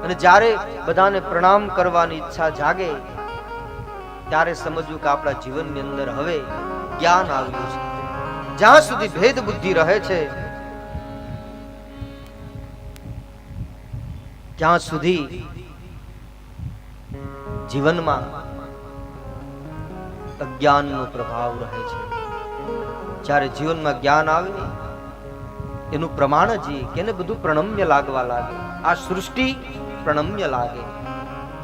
અને જ્યારે બધાને પ્રણામ કરવાની ઈચ્છા જાગે ત્યારે સમજવું કે આપણા જીવનની અંદર હવે જ્ઞાન આવ્યું છે. જ્યાં સુધી ભેદ બુદ્ધિ રહે છે ત્યાં સુધી જીવનમાં અજ્ઞાનનો પ્રભાવ રહે છે. જ્યારે જીવનમાં જ્ઞાન આવે એનું પ્રમાણ જ કે એને બધું પ્રણમ્ય લાગવા લાગે. આ સૃષ્ટિ પ્રણમ્ય લાગે.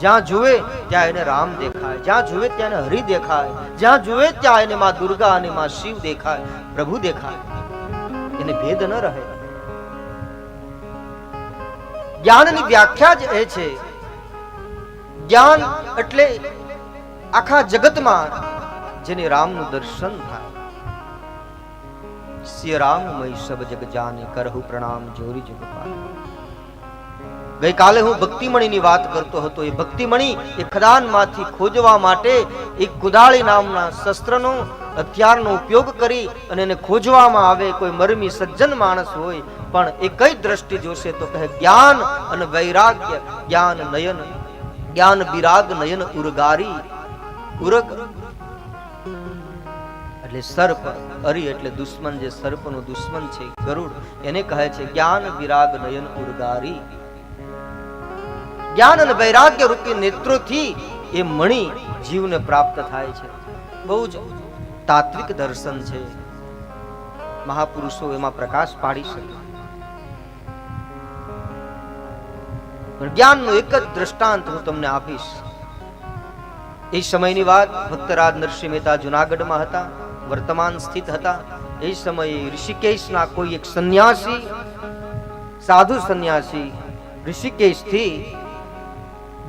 જ્યાં જુએ ત્યાં એને રામ દેખાય, જ્યાં જુએ ત્યાં એને હરિ દેખાય, જ્યાં જુએ ત્યાં એને માં દુર્ગા અને માં શિવ દેખાય, પ્રભુ દેખાય. એને ભેદ ન રહે. જ્ઞાનની વ્યાખ્યા જ એ છે. જ્ઞાન એટલે આખા જગતમાં જેને રામનું દર્શન થાય. સિય રામમય સબ જગ જાને કરહુ પ્રણામ જોરી જગ પાય. ગઈકાલે હું ભક્તિમણીની વાત કરતો હતો. એ ભક્તિમણી એ ખદાનમાંથી ખોજવા માટે એક કુદાળી નામના શસ્ત્રનો હથિયારનો ઉપયોગ કરી અને એને ખોજવામાં આવે. કોઈ મરમી સજ્જન માણસ હોય પણ એ કઈ દ્રષ્ટિ જોશે તો કહે જ્ઞાન અને વૈરાગ્ય. જ્ઞાન નયન, જ્ઞાન વિરાગ નયન ઉરગારી. ઉરગ એટલે સર્પ, અરી એટલે દુશ્મન. જે સર્પનો દુશ્મન છે ગરુડ, એને કહે છે જ્ઞાન વિરાગ નયન ઉરગારી. જ્ઞાન અને વૈરાગ્ય રૂપી નેત્રોથી એ મણી જીવને પ્રાપ્ત થાય છે. બહુ જ તાત્વિક દર્શન છે. મહાપુરુષો એમાં પ્રકાશ પાડી શકે. જ્ઞાનનું એક જ દ્રષ્ટાંત હું તમને આપીશ. એ સમયની વાત. ભક્તરાજ નરસિંહ મહેતા જુનાગઢમાં હતા, વર્તમાન સ્થિત હતા. એ સમયે ઋષિકેશના કોઈ એક સંન્યાસી, સાધુ સંન્યાસી ઋષિકેશથી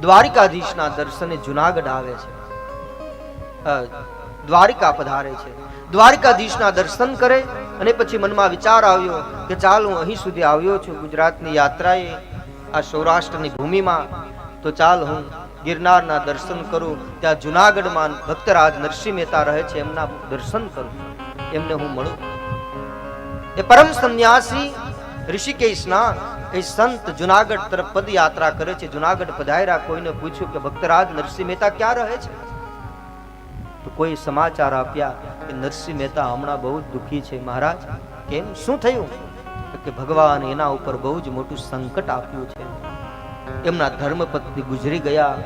દ્વારિકાધીશના દર્શને જુનાગઢ આવે છે, દ્વારિકા પધારે છે. દ્વારિકાધીશના દર્શન કરે અને પછી મનમાં વિચાર આવ્યો કે ચાલ હું અહીં સુધી આવ્યો છું ગુજરાતની યાત્રાએ, આ સૌરાષ્ટ્રની ભૂમિમાં, તો ચાલ હું ગિરનારના દર્શન કરું. ત્યાં જુનાગઢમાં ભક્તરાજ નરસિંહ મહેતા રહે છે, એમના દર્શન કરું, એમને હું મળું. એ પરમ સંન્યાસી ઋષિકેશના એ સંત જુનાગઢ તરફ પદયાત્રા કરે છે. જુનાગઢ પધાર્યા. કોઈને પૂછ્યું કે ભક્તરાજ નરસિંહ મહેતા ક્યાં રહે છે? તો કોઈ સમાચાર આપ્યા કે નરસિંહ મહેતા હમણાં બહુ દુખી છે. મહારાજ કેમ, શું થયું? કે ભગવાન એના ઉપર બહુ જ મોટું સંકટ આપ્યું છે. એમના ધર્મપત્ની ગુજરી ગયા,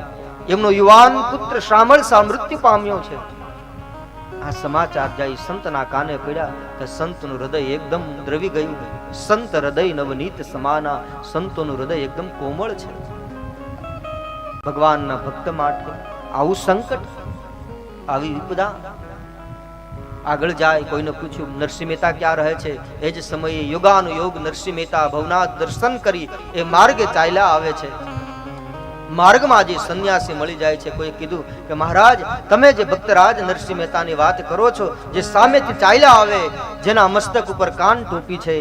એમનો યુવાન પુત્ર શામળસા મૃત્યુ પામ્યો છે. આ સમાચાર જાય સંતના કાને પડ્યા તો સંતનું હૃદય એકદમ દ્રવી ગયું. સંત હૃદય નવનીત સમાના. સંતોનું હૃદય એકદમ કોમળ છે. ભગવાનના ભક્ત માટે આવું સંકટ, આવી વિપદા. આગળ જાય. કોઈને પૂછ્યું નરસિંહ મહેતા ક્યાં રહે છે? એ જ સમયે યોગાનુયોગ નરસિંહ મહેતા ભવનાથ દર્શન કરી એ માર્ગે ચાલ્યા આવે છે. માર્ગમાં જે સંન્યાસી મળી જાય છે. કોઈ કીધું કે મહારાજ તમે જે ભક્તરાજ નરસિંહ મહેતાની વાત કરો છો, જે સામેથી ચાલ્યા આવે, જેના મસ્તક ઉપર કાન ટોપી છે,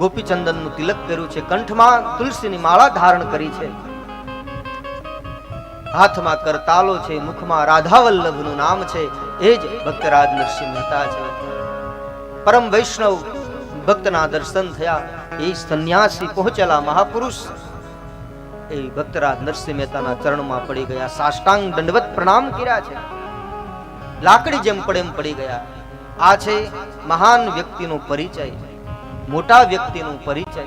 ગોપીચંદનનું તિલક કર્યું છે, કંઠમાં તુલસીની માળા ધારણ કરી છે, હાથમાં કરતાલો છે, મુખમાં રાધાવલ્લભનું નામ છે, એ જ ભક્તરાજ નરસિંહ મહેતા છે. પરમ વૈષ્ણવ ભક્તના દર્શન થયા. એ સંન્યાસી પહોંચેલા મહાપુરુષ એ ભક્તરાજ નરસિંહ મહેતાના ચરણમાં પડી ગયા, સાષ્ટાંગ દંડવત પ્રણામ કર્યા છે. લાકડી જેમ પડે એમ પડી ગયા. આ છે મહાન વ્યક્તિનો પરિચય, મોટા વ્યક્તિનો પરિચય.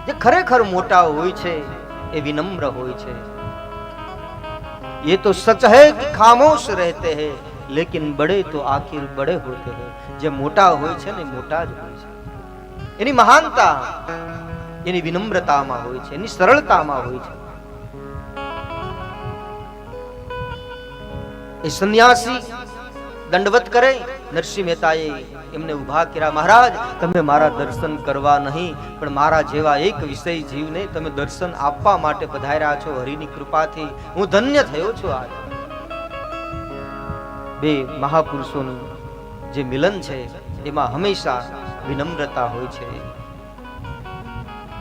જે ખરેખર મોટા હોય છે એ વિનમ્ર હોય છે. ये तो सच है कि खामोश रहते हैं लेकिन बड़े तो आखिर बड़े होते हैं. જે મોટા હોય છે ને મોટા જ હોય છે. એની મહાનતા એની વિનમ્રતામાં હોય છે, એની સરળતામાં હોય છે. એ સંન્યાસી દંડવત કરે. નરસિંહ મહેતાએ એમને ઉભા કર્યા. મહારાજ તમે મારા દર્શન કરવા નહીં પણ મારા જેવા એક વિષય જીવને તમે દર્શન આપવા માટે પધાર્યા છો. હરિની કૃપાથી હું ધન્ય થયો છું. આજ બે મહાપુરુષોનું જે મિલન છે એમાં હંમેશા વિનમ્રતા હોય છે,